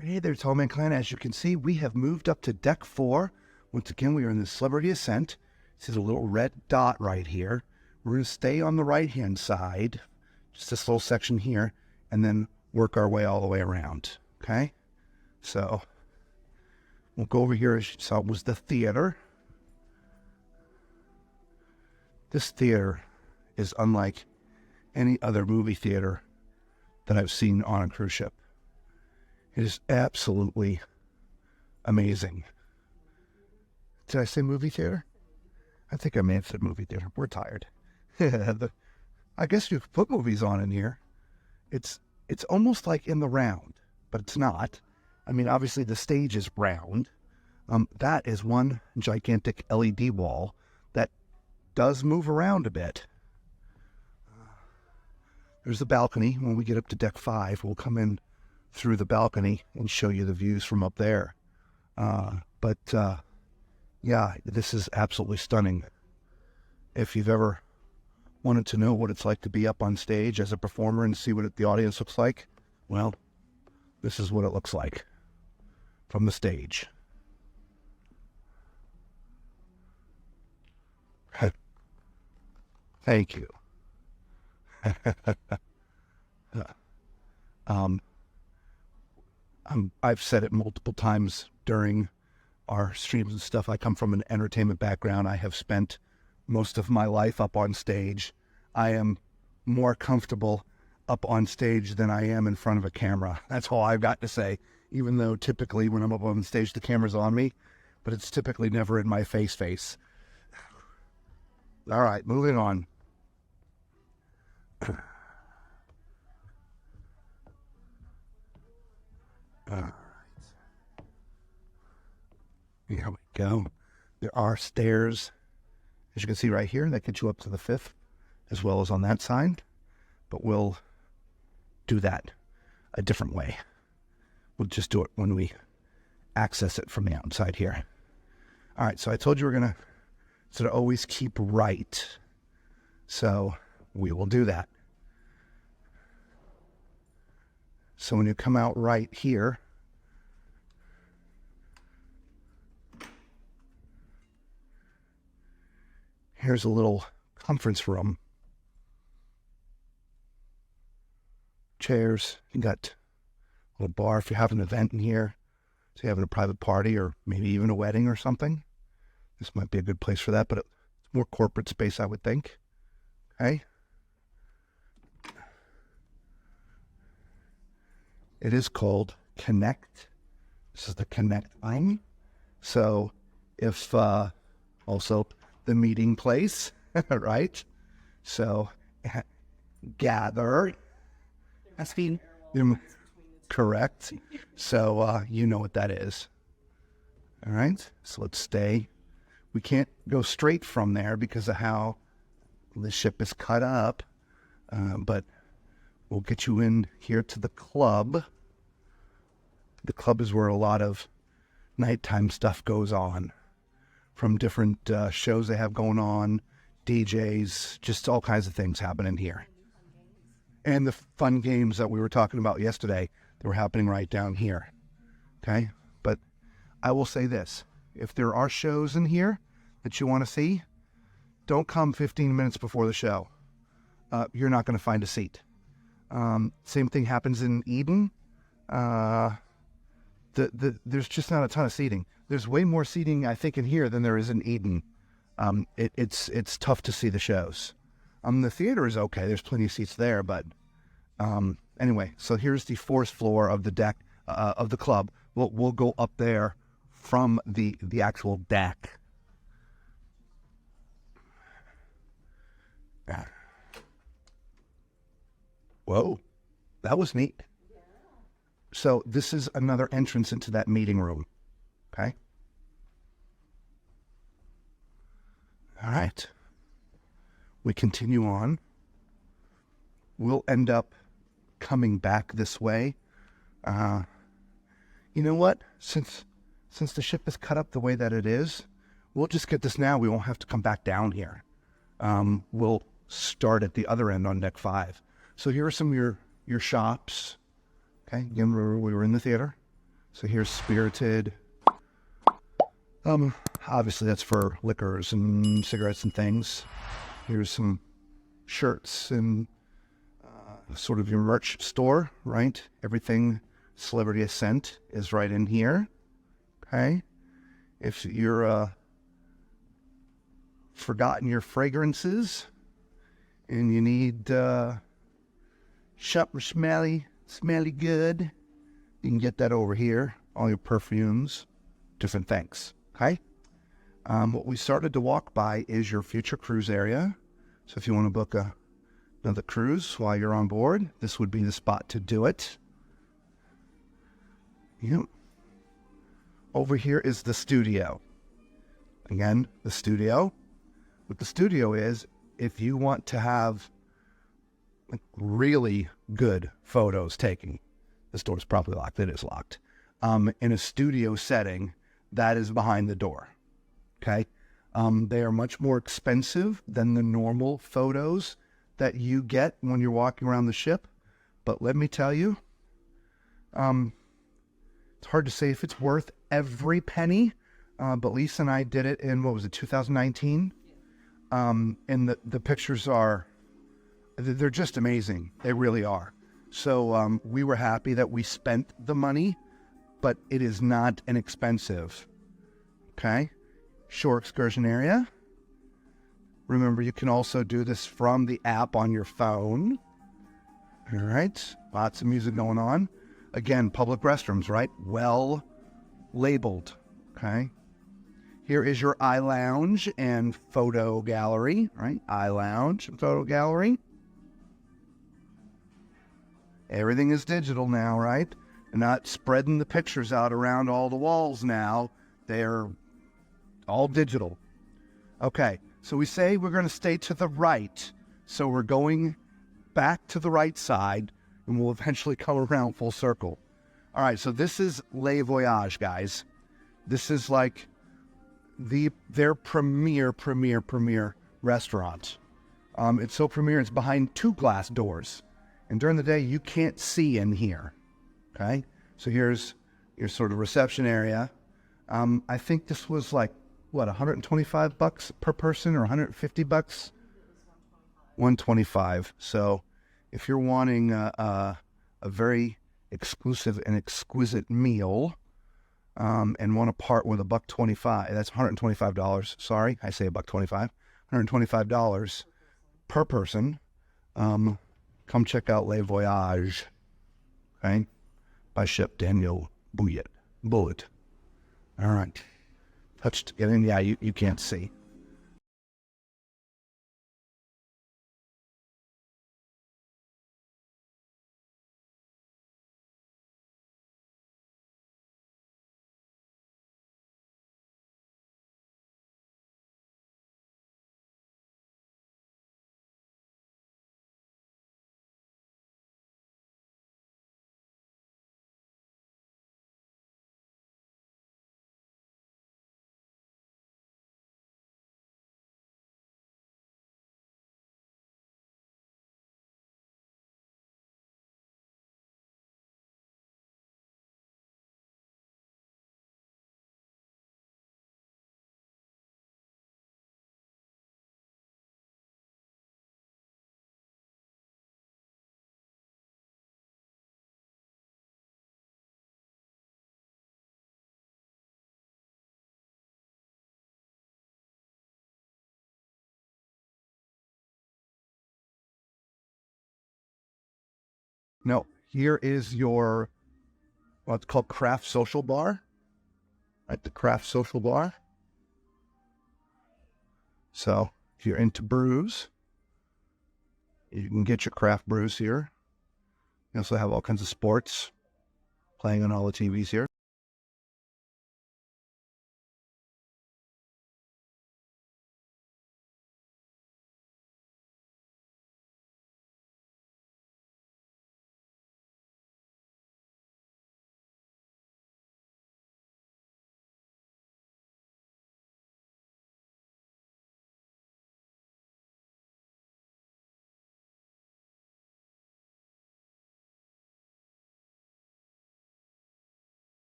Hey there, Tall Man Clan. As you can see, we have moved up to deck 4. Once again, we are in the Celebrity Ascent. See the little red dot right here. We're going to stay on the right-hand side, just this little section here, and then work our way all the way around, okay? So, we'll go over here. As you saw, was the theater. This theater is unlike any other movie theater that I've seen on a cruise ship. It is absolutely amazing. Did I say movie theater? I think I may have said movie theater. We're tired. I guess you could put movies on in here. It's almost like in the round, but it's not. I mean, obviously the stage is round. That is one gigantic LED wall that does move around a bit. There's the balcony. When we get up to deck 5, we'll come in through the balcony and show you the views from up there. Yeah, this is absolutely stunning. If you've ever wanted to know what it's like to be up on stage as a performer and see what the audience looks like, well, this is what it looks like from the stage. Thank you. I've said it multiple times during our streams and stuff. I come from an entertainment background. I have spent most of my life up on stage. I am more comfortable up on stage than I am in front of a camera. That's all I've got to say, even though typically when I'm up on stage, the camera's on me, but it's typically never in my face. All right, moving on. All right. Here we go. There are stairs, as you can see right here, that get you up to the 5th, as well as on that side. But we'll do that a different way. We'll just do it when we access it from the outside here. All right, so I told you we're going to sort of always keep right. So we will do that. So when you come out right here, here's a little conference room. Chairs. You got a little bar if you have an event in here. So you're having a private party or maybe even a wedding or something. This might be a good place for that, but it's more corporate space, I would think. Okay. It is called Connect. This is the Connect line. So if also the meeting place, right? So gather. That's been correct. So you know what that is. All right. So let's stay. We can't go straight from there because of how the ship is cut up. But we'll get you in here to the club. The club is where a lot of nighttime stuff goes on. From different shows they have going on, DJs, just all kinds of things happening here. And the fun games that we were talking about yesterday, they were happening right down here. Okay? But I will say this. If there are shows in here that you want to see, don't come 15 minutes before the show. You're not going to find a seat. Same thing happens in Eden. There's just not a ton of seating. There's way more seating, I think, in here than there is in Eden. It's tough to see the shows. The theater is okay. There's plenty of seats there, but anyway. So here's the 4th floor of the deck of the club. We'll go up there from the actual deck. Whoa, that was neat. So this is another entrance into that meeting room. Okay. All right. We continue on. We'll end up coming back this way. You know what? Since the ship is cut up the way that it is, we'll just get this now. We won't have to come back down here. We'll start at the other end on deck 5. So here are some of your shops. Okay, again, we were in the theater. So here's spirited. Obviously that's for liquors and cigarettes and things. Here's some shirts and sort of your merch store, right? Everything Celebrity Ascent is right in here. Okay. If you're forgotten your fragrances and you need something smelly good, you can get that over here. All your perfumes, different things. Okay. What we started to walk by is your future cruise area. So if you want to book another cruise while you're on board, this would be the spot to do it. Yep. Over here is the studio. Again, the studio. What the studio is, if you want to have really good photos taken, this door is probably locked. It is locked. In a studio setting, that is behind the door. Okay. They are much more expensive than the normal photos that you get when you're walking around the ship. But let me tell you, it's hard to say if it's worth every penny. But Lisa and I did it in, 2019? And the pictures they're just amazing. They really are. So we were happy that we spent the money, but it is not inexpensive. Okay. Shore excursion area. Remember, you can also do this from the app on your phone. All right. Lots of music going on. Again, public restrooms, right? Well labeled. Okay. Here is your eye lounge and photo gallery, right? Eye lounge and photo gallery. Everything is digital now, right? They're not spreading the pictures out around all the walls now. They're all digital. Okay, so we say we're going to stay to the right. So we're going back to the right side, and we'll eventually come around full circle. All right, so this is Le Voyage, guys. This is like their premier restaurant. It's so premier, it's behind 2 glass doors. And during the day, you can't see in here. Okay, so here's your sort of reception area. I think this was like, $125 per person or $150? $125. So if you're wanting a very exclusive and exquisite meal, and want to part with $125, that's $125. Sorry, I say $125. $125 per person. Come check out Le Voyage. Okay, by Chef Daniel Bullitt. All right. Touched in, yeah, you can't see. No, here is your, what's called craft social bar. Right, the craft social bar. So if you're into brews, you can get your craft brews here. You also have all kinds of sports playing on all the TVs here.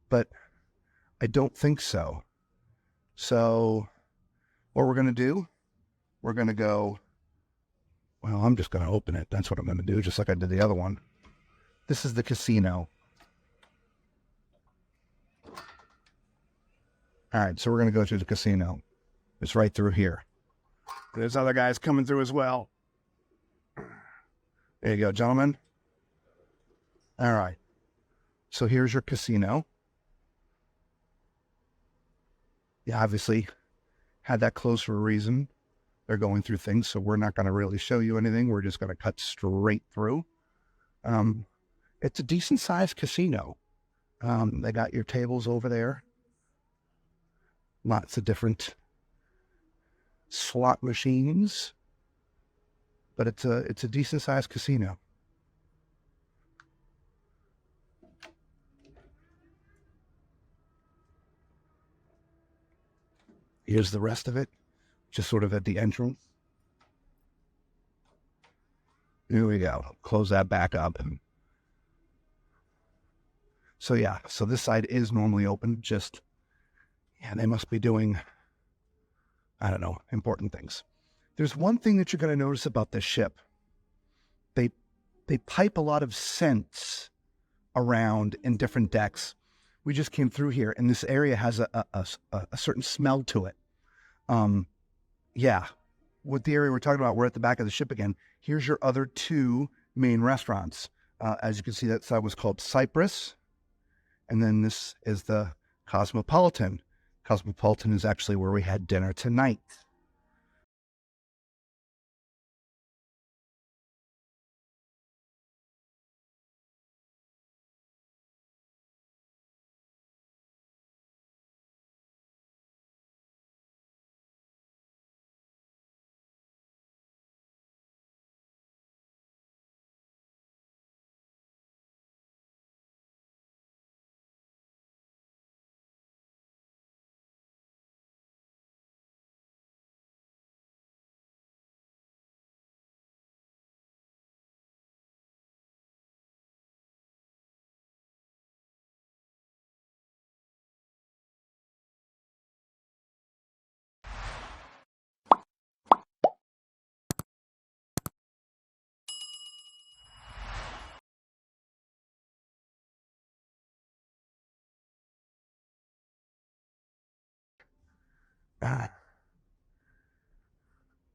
but I don't think so. So what we're going to do, we're going to go, well, I'm just going to open it. That's what I'm going to do, just like I did the other one. This is the casino. All right, so we're going to go to the casino. It's right through here. There's other guys coming through as well. There you go, gentlemen. All right. So here's your casino. Yeah, obviously had that closed for a reason. They're going through things, so we're not going to really show you anything. We're just going to cut straight through. It's a decent-sized casino. They got your tables over there. Lots of different slot machines. But it's a decent-sized casino. Here's the rest of it, just sort of at the entrance. Here we go. Close that back up. So yeah, so this side is normally open, just, yeah, they must be doing, I don't know, important things. There's one thing that you're going to notice about this ship. They pipe a lot of scents around in different decks. We just came through here, and this area has a certain smell to it. Yeah, with the area we're talking about, we're at the back of the ship again. Here's your other two main restaurants. As you can see, that side was called Cyprus, and then this is the Cosmopolitan. Cosmopolitan is actually where we had dinner tonight.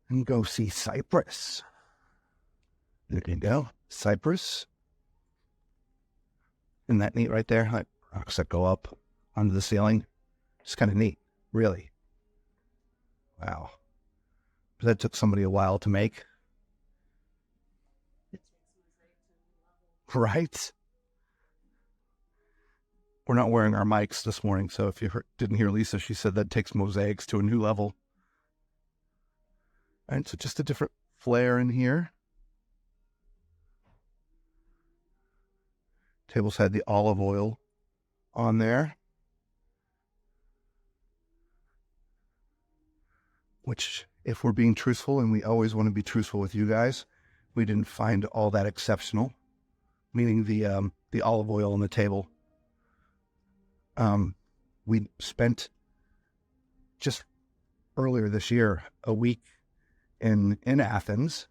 And go see Cyprus. There you go. Cyprus. Isn't that neat right there? Like rocks that go up onto the ceiling. It's kind of neat, really. Wow. But that took somebody a while to make. Right? We're not wearing our mics this morning, so if you didn't hear Lisa, she said that takes mosaics to a new level. All right, so just a different flair in here. Tables had the olive oil on there, which, if we're being truthful, and we always want to be truthful with you guys, we didn't find all that exceptional, meaning the olive oil on the table. We spent just earlier this year a week in Athens.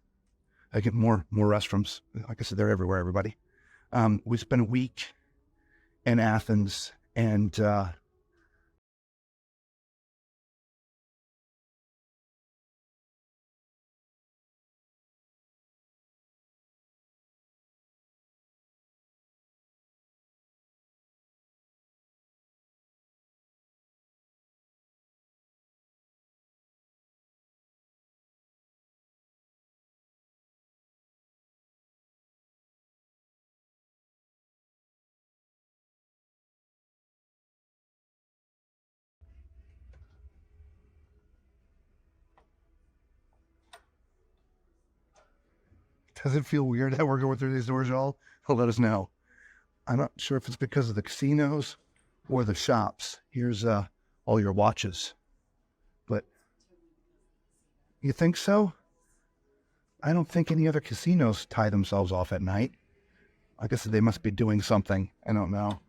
I get more restrooms. Like I said, they're everywhere, everybody. We spent a week in Athens, and does it feel weird that we're going through these doors, y'all? Let us know. I'm not sure if it's because of the casinos or the shops. Here's all your watches. But you think so? I don't think any other casinos tie themselves off at night. I guess they must be doing something. I don't know.